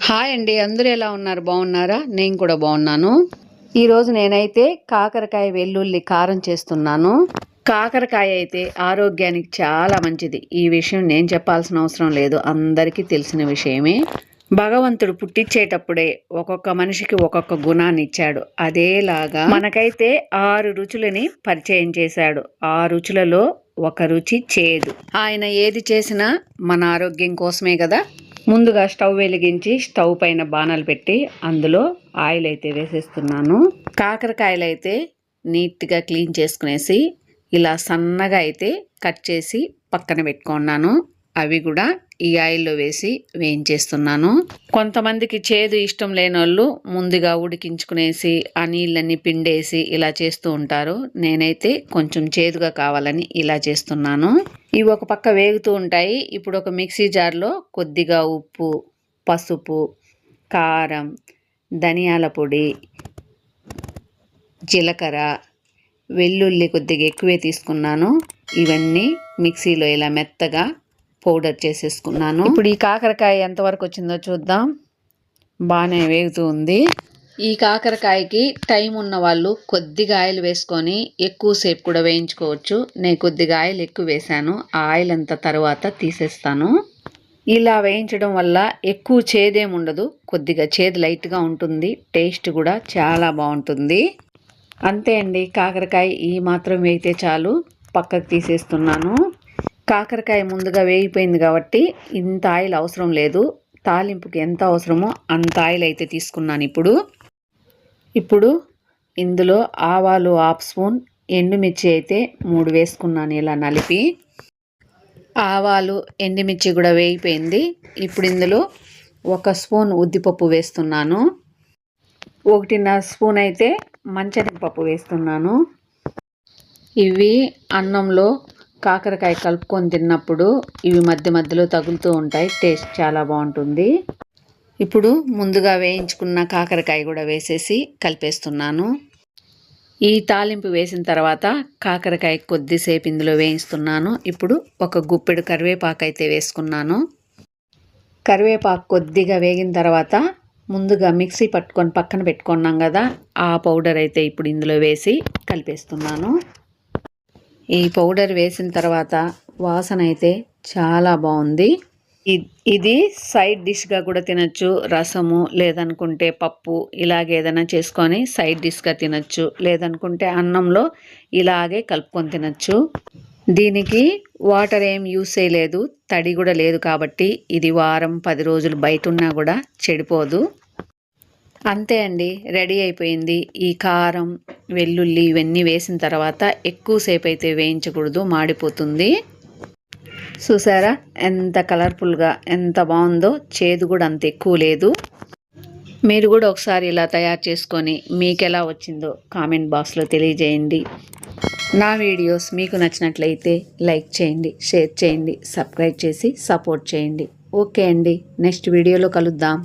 Hi అండి, అందరూ ఎలా ఉన్నారు? బాగున్నారా? నేను కూడా బాగున్నాను. ఈరోజు నేనైతే కాకరకాయ వెల్లుల్లి కారం చేస్తున్నాను. కాకరకాయ అయితే ఆరోగ్యానికి చాలా మంచిది. ఈ విషయం నేను చెప్పాల్సిన అవసరం లేదు, అందరికీ తెలిసిన విషయమే. భగవంతుడు పుట్టించేటప్పుడే ఒక్కొక్క మనిషికి ఒక్కొక్క గుణాన్ని ఇచ్చాడు. అదేలాగా మనకైతే 6 రుచులని పరిచయం చేశాడు. ఆ రుచులలో ఒక రుచి చేదు. ఆయన ఏది చేసినా మన ఆరోగ్యం కోసమే కదా. ముందుగా స్టవ్ వెలిగించి స్టవ్ పైన బాణాలు పెట్టి అందులో ఆయిల్ అయితే వేసేస్తున్నాను. కాకరకాయలు అయితే నీట్గా క్లీన్ చేసుకునేసి ఇలా సన్నగా అయితే కట్ చేసి పక్కన పెట్టుకున్నాను. అవి కూడా ఈ ఆయిల్లో వేసి వేయించేస్తున్నాను. కొంతమందికి చేదు ఇష్టం లేని వాళ్ళు ముందుగా ఉడికించుకునేసి ఆ నీళ్ళని పిండేసి ఇలా చేస్తూ ఉంటారు. నేనైతే కొంచెం చేదుగా కావాలని ఇలా చేస్తున్నాను. ఇవి ఒక పక్క వేగుతూ ఉంటాయి. ఇప్పుడు ఒక మిక్సీ జార్లో కొద్దిగా ఉప్పు, పసుపు, కారం, ధనియాల పొడి, జీలకర్ర, వెల్లుల్లి కొద్దిగా ఎక్కువే తీసుకున్నాను. ఇవన్నీ మిక్సీలో ఇలా మెత్తగా పౌడర్ చేసేసుకున్నాను. ఇప్పుడు ఈ కాకరకాయ ఎంతవరకు వచ్చిందో చూద్దాం. బాగానే వేగుతూ ఉంది. ఈ కాకరకాయకి టైం ఉన్న వాళ్ళు కొద్దిగా ఆయిల్ వేసుకొని ఎక్కువసేపు కూడా వేయించుకోవచ్చు. నేను కొద్దిగా ఆయిల్ ఎక్కువ వేసాను. ఆ ఆయిల్ అంతా తర్వాత తీసేస్తాను. ఇలా వేయించడం వల్ల ఎక్కువ చేదేం ఉండదు, కొద్దిగా చేదు లైట్గా ఉంటుంది. టేస్ట్ కూడా చాలా బాగుంటుంది. అంతే అండి, కాకరకాయ ఈ మాత్రం వేగితే చాలు. పక్కకు తీసేస్తున్నాను. కాకరకాయ ముందుగా వేగిపోయింది కాబట్టి ఇంత ఆయిల్ అవసరం లేదు. తాలింపుకి ఎంత అవసరమో అంత ఆయిల్ అయితే తీసుకున్నాను. ఇప్పుడు ఇందులో ఆవాలు 1/2 స్పూన్, ఎండుమిర్చి అయితే 3 వేసుకున్నాను ఇలా నలిపి. ఆవాలు, ఎండుమిర్చి కూడా వేగిపోయింది. ఇప్పుడు ఇందులో 1 స్పూన్ ఉద్దిపప్పు వేస్తున్నాను. 1.5 స్పూన్ అయితే మంచినీపప్పు వేస్తున్నాను. ఇవి అన్నంలో కాకరకాయ కలుపుకొని తిన్నప్పుడు ఇవి మధ్య మధ్యలో తగులుతూ ఉంటాయి. టేస్ట్ చాలా బాగుంటుంది. ఇప్పుడు ముందుగా వేయించుకున్న కాకరకాయ కూడా వేసేసి కలిపేస్తున్నాను. ఈ తాలింపు వేసిన తర్వాత కాకరకాయ కొద్దిసేపు ఇందులో వేయిస్తున్నాను. ఇప్పుడు ఒక గుప్పెడు కరివేపాకు అయితే వేసుకున్నాను. కరివేపాకు కొద్దిగా వేగిన తర్వాత ముందుగా మిక్సీ పట్టుకొని పక్కన పెట్టుకున్నాం కదా, ఆ పౌడర్ అయితే ఇప్పుడు ఇందులో వేసి కలిపేస్తున్నాను. ఈ పౌడర్ వేసిన తర్వాత వాసన అయితే చాలా బాగుంది. ఇది సైడ్ డిష్గా కూడా తినచ్చు. రసము లేదనుకుంటే పప్పు ఇలాగే ఏదైనా చేసుకొని సైడ్ డిష్గా తినచ్చు. లేదనుకుంటే అన్నంలో ఇలాగే కలుపుకొని తినచ్చు. దీనికి వాటర్ ఏం యూస్ చేయలేదు, తడి కూడా లేదు కాబట్టి ఇది వారం 10 రోజులు బయట ఉన్నా కూడా చెడిపోదు. అంతే అండి, రెడీ అయిపోయింది. ఈ కారం, వెల్లుల్లి ఇవన్నీ వేసిన తర్వాత ఎక్కువసేపు అయితే వేయించకూడదు, మాడిపోతుంది. చూసారా ఎంత కలర్ఫుల్గా ఎంత బాగుందో. చేదు కూడా అంత ఎక్కువ లేదు. మీరు కూడా ఒకసారి ఇలా తయారు చేసుకొని మీకు ఎలా వచ్చిందో కామెంట్ బాక్స్లో తెలియజేయండి. నా వీడియోస్ మీకు నచ్చినట్లయితే లైక్ చేయండి, షేర్ చేయండి, సబ్స్క్రైబ్ చేసి సపోర్ట్ చేయండి. ఓకే అండి, నెక్స్ట్ వీడియోలో కలుద్దాం.